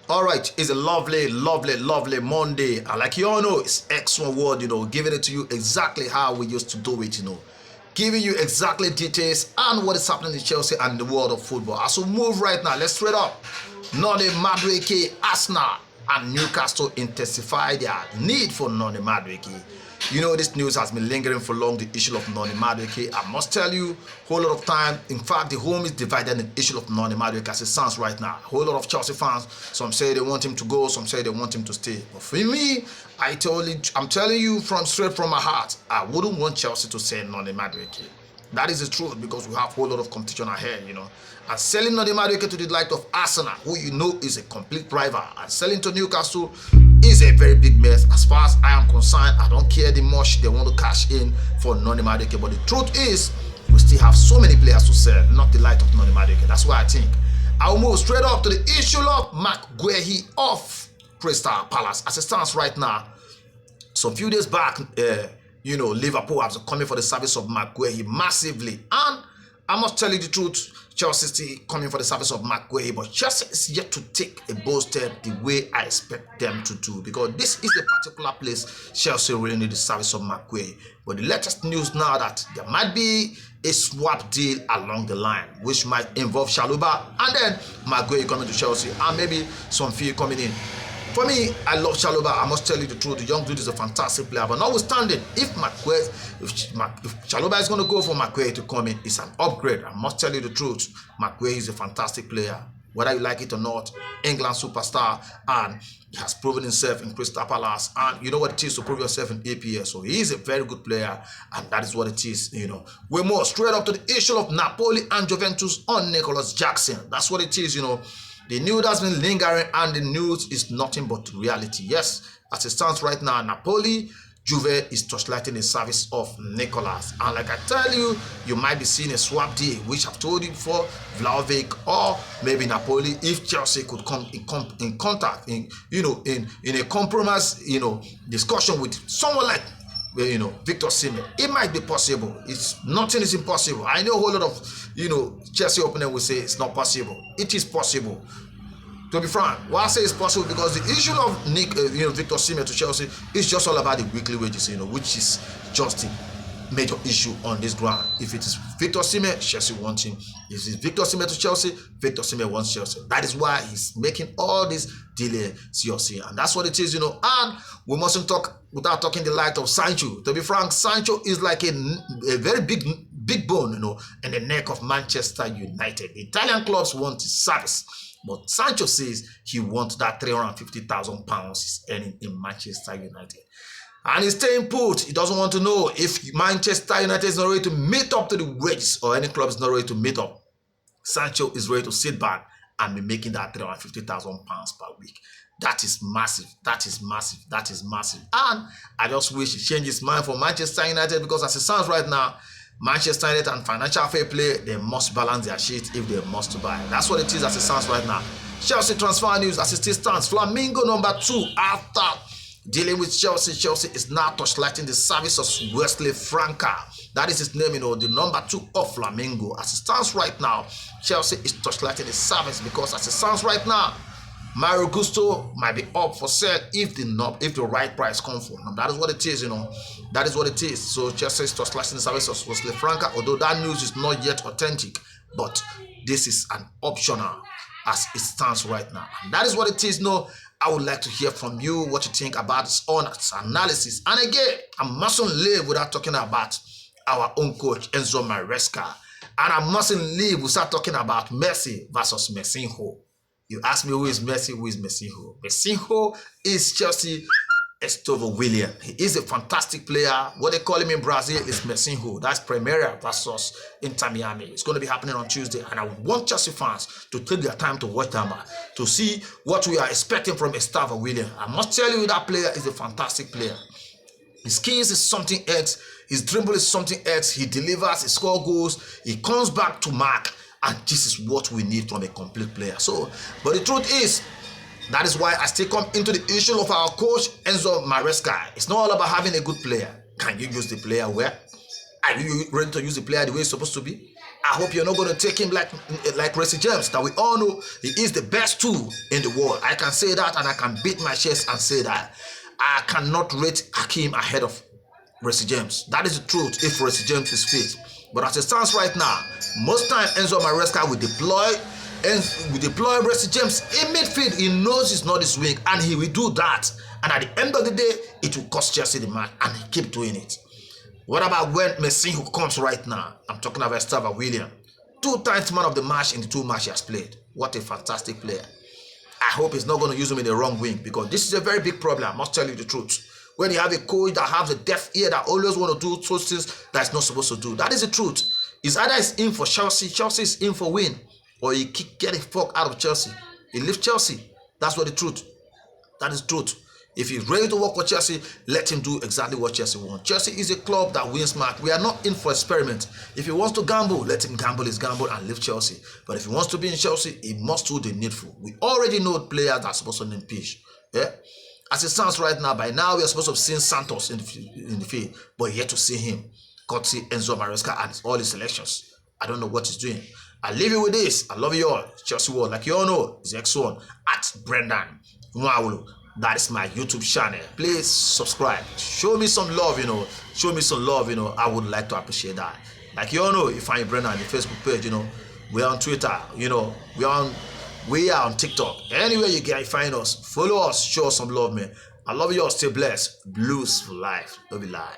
All right, it's a lovely Monday. And like you all know, it's X1 Word, giving it to you exactly how we used to do it, Giving you exactly details and what is happening in Chelsea and the world of football. As we move right now, let's straight up. Noni Madueke, Arsenal and Newcastle intensify their need for Noni Madueke. This news has been lingering for long, the issue of Noni Madueke. I must tell you, whole lot of time. In fact, the home is divided in the issue of Noni Madueke as it stands right now. A whole lot of Chelsea fans, some say they want him to go, some say they want him to stay. But for me, I'm telling you straight from my heart, I wouldn't want Chelsea to sell Noni Madueke. That is the truth because we have a whole lot of competition ahead, And selling Noni Madueke to the likes of Arsenal, who is a complete rival, and selling to Newcastle is a very big mess. As far as I am concerned, I don't care the much they want to cash in for Noni Madueke. But the truth is, we still have so many players to sell, not the light of Noni Madueke. That's why I think I'll move straight up to the issue of Marc Guehi of Crystal Palace. As it stands right now, some few days back, Liverpool has coming for the service of Marc Guehi massively. And I must tell you the truth, Chelsea is still coming for the service of Marc Guehi, but Chelsea is yet to take a bold step the way I expect them to do, because this is a particular place Chelsea really need the service of Marc Guehi. But the latest news now that there might be a swap deal along the line, which might involve Chalobah and then Marc Guehi coming to Chelsea and maybe some fee coming in. For me, I love Chalobah. I must tell you the truth. The young dude is a fantastic player. But notwithstanding, if Chalobah is going to go for Marc Guehi to come in, it's an upgrade. I must tell you the truth. Marc Guehi is a fantastic player. Whether you like it or not, England superstar, and he has proven himself in Crystal Palace. And you know what it is to prove yourself in APS. So he is a very good player, and that is what it is. We're more straight up to the issue of Napoli and Juventus on Nicholas Jackson. That's what it is. The news has been lingering, and the news is nothing but reality. Yes, as it stands right now, Napoli, Juve is torchlighting the service of Nicolas. And like I tell you, you might be seeing a swap deal, which I've told you before, Vlahovic or maybe Napoli, if Chelsea could come in contact, in a compromise, discussion with someone like Victor Osimhen. It might be possible. Nothing is impossible. I know a whole lot of Chelsea opponent will say it's not possible. It is possible. To be frank, why I say it's possible, because the issue of Victor Osimhen to Chelsea is just all about the weekly wages, which is just the major issue on this ground. If it is Victor Osimhen, Chelsea wants him. If it's Victor Osimhen to Chelsea, Victor Osimhen wants Chelsea. That is why he's making all this delay, Chelsea, and that's what it is, And we mustn't talk without talking the light of Sancho. To be frank, Sancho is like a very big bone, in the neck of Manchester United. The Italian clubs want his service, but Sancho says he wants that £350,000 he's earning in Manchester United. And he's staying put. He doesn't want to know if Manchester United is not ready to meet up to the wages, or any club is not ready to meet up. Sancho is ready to sit back and be making that £350,000 per week. That is massive. That is massive. That is massive. And I just wish he changed his mind for Manchester United, because as it stands right now, Manchester United and financial fair play, they must balance their sheet if they must buy. That's what it is as it stands right now. Chelsea transfer news as it still stands. Flamingo number 2 after dealing with Chelsea. Chelsea is now torchlighting the service of Wesley Franca. That is his name, the number 2 of Flamingo. As it stands right now, Chelsea is torchlighting the service, because as it stands right now, Mario Gusto might be up for sale if the right price comes for him. That is what it is, That is what it is. So Chelsea is torchlighting the service of Wesley Franca, although that news is not yet authentic. But this is an optional as it stands right now. And that is what it is. I would like to hear from you what you think about this honest analysis. And again, I mustn't live without talking about our own coach, Enzo Maresca. And I mustn't live without talking about Messi versus Messinho. You ask me who is Messi, who is Messinho. Messinho is Chelsea Estovo William. He is a fantastic player. What they call him in Brazil is Messinho. That's Primera versus Inter Miami. It's going to be happening on Tuesday. And I want Chelsea fans to take their time to watch that match, to see what we are expecting from Estovo William. I must tell you, that player is a fantastic player. His skills is something else. His dribble is something else. He delivers, he scores goals. He comes back to mark. And this is what we need from a complete player. But the truth is, that is why I still come into the issue of our coach, Enzo Maresca. It's not all about having a good player. Can you use the player well? Are you ready to use the player the way it's supposed to be? I hope you're not going to take him like Reece James, that we all know he is the best two in the world. I can say that, and I can beat my chest and say that. I cannot rate Hakim ahead of Reece James. That is the truth if Reece James is fit. But as it stands right now, most time Enzo Maresca will deploy Reece James in midfield. He knows it's not his wing, and he will do that. And at the end of the day, it will cost Chelsea the match, and he keep doing it. What about when Messi, who comes right now? I'm talking about Stava William. 2 times man of the match in the 2 matches he has played. What a fantastic player. I hope he's not going to use him in the wrong wing, because this is a very big problem. I must tell you the truth. When you have a coach that has a deaf ear that always want to do those things that's not supposed to do. That is the truth. It's either he's in for Chelsea is in for win, or he get the fuck out of Chelsea. He leaves Chelsea. That's what the truth. That is the truth. If he's ready to work for Chelsea, let him do exactly what Chelsea wants. Chelsea is a club that wins match. We are not in for experiment. If he wants to gamble, let him gamble his gamble and leave Chelsea. But if he wants to be in Chelsea, he must do the needful. We already know players that are supposed to name pitch. Yeah? As it stands right now, by now we are supposed to have seen Santos in the field, but yet to see him. Courtesy Enzo Maresca and all his selections. I don't know what he's doing. I leave you with this. I love you all. Chelsea World, like you all know, is X1 at Brendan Nwawulu. That is my YouTube channel. Please subscribe. Show me some love, Show me some love, I would like to appreciate that. Like you all know, you find Brendan on the Facebook page, We're on Twitter, we are on TikTok. Anywhere you can find us, follow us, show us some love, man. I love you all. Stay blessed. Blues for life. Love you live.